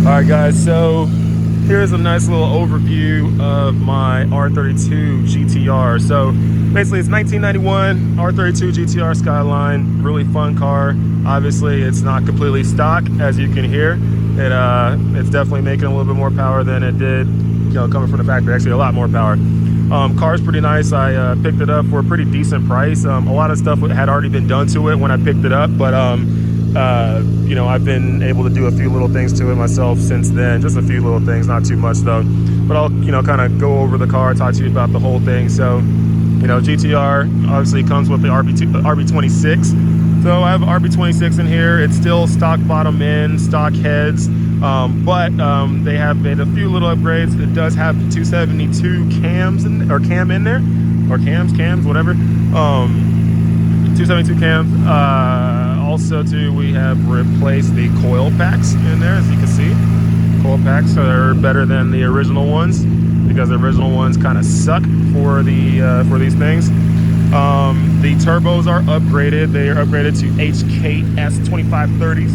All right, guys, so here's a nice little overview of my R32 GTR. So basically it's 1991 R32 GTR Skyline, really fun car. Obviously it's not completely stock, as you can hear. It's definitely making a little bit more power than it did, coming from the factory. Actually a lot more power. Car's pretty nice. I picked it up for a pretty decent price. A lot of stuff had already been done to it when I picked it up, but I've been able to do a few little things to it myself since then. Just a few little things, not too much though. But I'll, kind of go over the car, talk to you about the whole thing. So, GTR obviously comes with the RB26. So I have RB26 in here. It's still stock bottom end, stock heads, but they have made a few little upgrades. It does have 272 cams or cam in there, or cams, whatever. 272 cams. Also too, we have replaced the coil packs in there, as you can see. Coil packs are better than the original ones because the original ones kind of suck for these things. The turbos are upgraded. They are upgraded to HKS 2530s.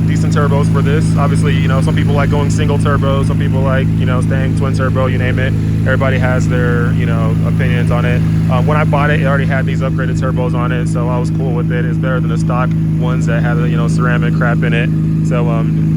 Decent turbos for this. Obviously, some people like going single turbo, some people like, staying twin turbo, you name it. Everybody has their, opinions on it. When I bought it, it already had these upgraded turbos on it, so I was cool with it. It's better than the stock ones that had, ceramic crap in it. So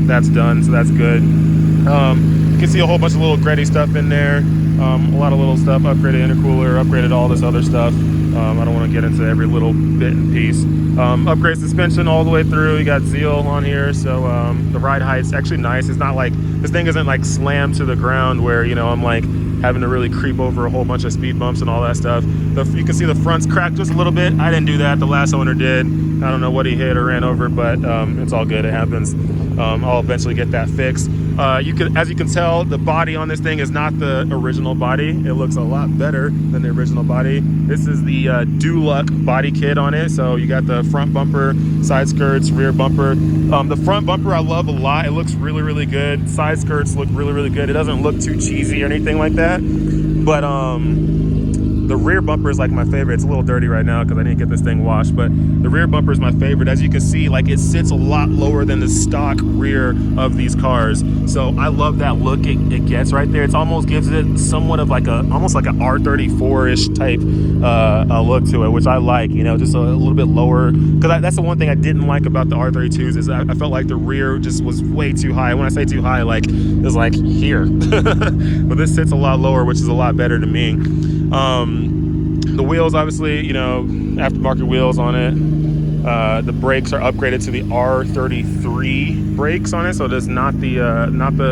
that's done, so that's good. You can see a whole bunch of little gritty stuff in there. A lot of little stuff, upgraded intercooler, upgraded all this other stuff. I don't want to get into every little bit and piece. Upgrade suspension all the way through. You got Zeal on here, so the ride height's actually nice. It's not like, this thing isn't like slammed to the ground where, I'm like having to really creep over a whole bunch of speed bumps and all that stuff. You can see the front's cracked just a little bit. I didn't do that. The last owner did. I don't know what he hit or ran over, but it's all good. It happens. I'll eventually get that fixed. As you can tell, the body on this thing is not the original body. It looks a lot better than the original body. This is the Duluck body kit on it. So you got the front bumper, side skirts, rear bumper. The front bumper I love a lot. It looks really, really good. Side skirts look really, really good. It doesn't look too cheesy or anything like that. But the rear bumper is like my favorite. It's a little dirty right now because I didn't get this thing washed, but the rear bumper is my favorite. As you can see, like, it sits a lot lower than the stock rear of these cars. So I love that look it gets right there. It almost gives it somewhat of like almost like an R34-ish type look to it, which I like, just a little bit lower. Because that's the one thing I didn't like about the R32s is I felt like the rear just was way too high. When I say too high, like, it was like here. But this sits a lot lower, which is a lot better to me. The wheels, obviously, aftermarket wheels on it. The brakes are upgraded to the R33 brakes on it, so it is not the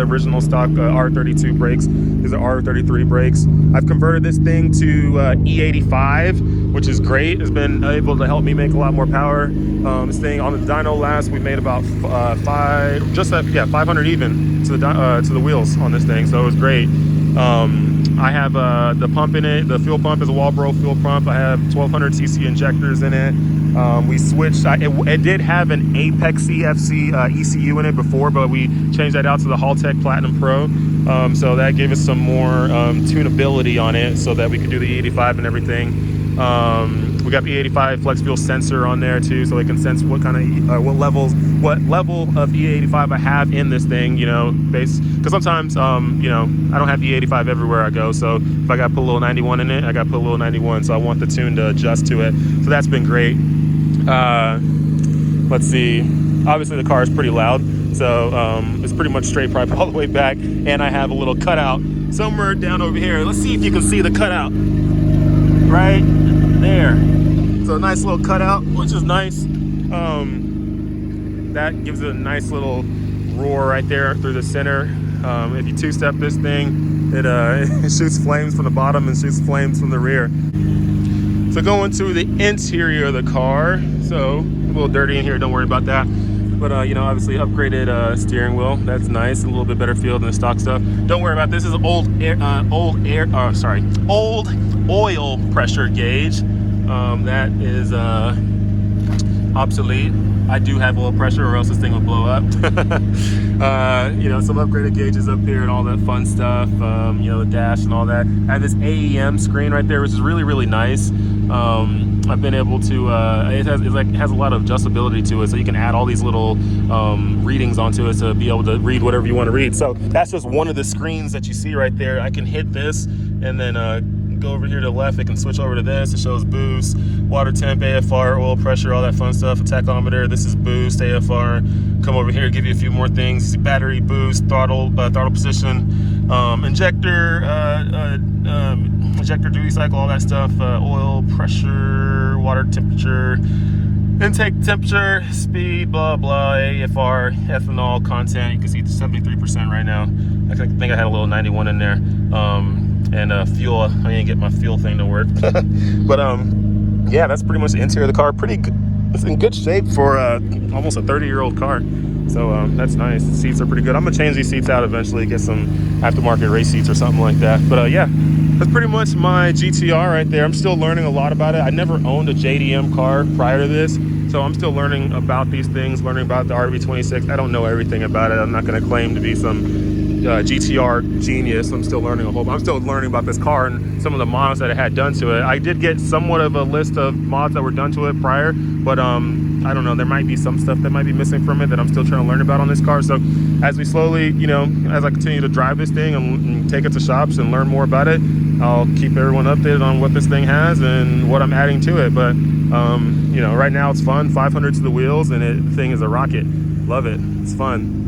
original stock R32 brakes. These are R33 brakes. I've converted this thing to E85, which is great. It's been able to help me make a lot more power. This thing on the dyno last, we made about 500 even to the wheels on this thing, so it was great. I have the pump in it. The fuel pump is a Walbro fuel pump. I have 1200 cc injectors in it. We switched. It did have an Apex CFC ECU in it before, but we changed that out to the Haltech Platinum Pro. So that gave us some more tunability on it, so that we could do the E85 and everything. We got the E85 flex fuel sensor on there too, so it can sense what kind of what level of E85 I have in this thing, because sometimes I don't have E85 everywhere I go. So if I got to put a little 91 in it, I got to put a little 91. So I want the tune to adjust to it. So that's been great. Let's see. Obviously the car is pretty loud, so it's pretty much straight pipe all the way back, and I have a little cutout somewhere down over here. Let's see if you can see the cutout right there. So a nice little cutout, which is nice. That gives it a nice little roar right there through the center. If you two-step this thing, it shoots flames from the bottom and shoots flames from the rear. So going to the interior of the car, so a little dirty in here, don't worry about that. But obviously upgraded steering wheel, that's nice, a little bit better feel than the stock stuff. Don't worry about this. This is old oil pressure gauge. That is obsolete. I do have a little pressure, or else this thing will blow up. Some upgraded gauges up here and all that fun stuff. The dash and all that. I have this AEM screen right there, which is really, really nice. I've been able to, it has a lot of adjustability to it, so you can add all these little readings onto it to be able to read whatever you want to read. So that's just one of the screens that you see right there. I can hit this and then go over here to the left. It can switch over to this. It shows boost, water temp, AFR, oil pressure, all that fun stuff. A tachometer. This is boost, AFR. Come over here, give you a few more things. Battery, boost, throttle position, injector, injector duty cycle, all that stuff. Oil pressure, water temperature, intake temperature, speed, blah blah, AFR, ethanol content. You can see 73% right now. I think I had a little 91 in there. And fuel, I didn't get my fuel thing to work. But yeah, that's pretty much the interior of the car. Pretty good. It's in good shape for almost a 30-year-old car. So that's nice. The seats are pretty good. I'm gonna change these seats out eventually, get some aftermarket race seats or something like that. But yeah, that's pretty much my GTR right there. I'm still learning a lot about it. I never owned a JDM car prior to this, so I'm still learning about these things, learning about the RB26. I don't know everything about it. I'm not gonna claim to be some GTR genius. I'm still learning I'm still learning about this car and some of the mods that it had done to it. I did get somewhat of a list of mods that were done to it prior, but I don't know, there might be some stuff that might be missing from it that I'm still trying to learn about on this car. So as we slowly, you know, as I continue to drive this thing and take it to shops and learn more about it, I'll keep everyone updated on what this thing has and what I'm adding to it. But you know, right now it's fun. 500 to the wheels, and the thing is a rocket. Love it. It's fun.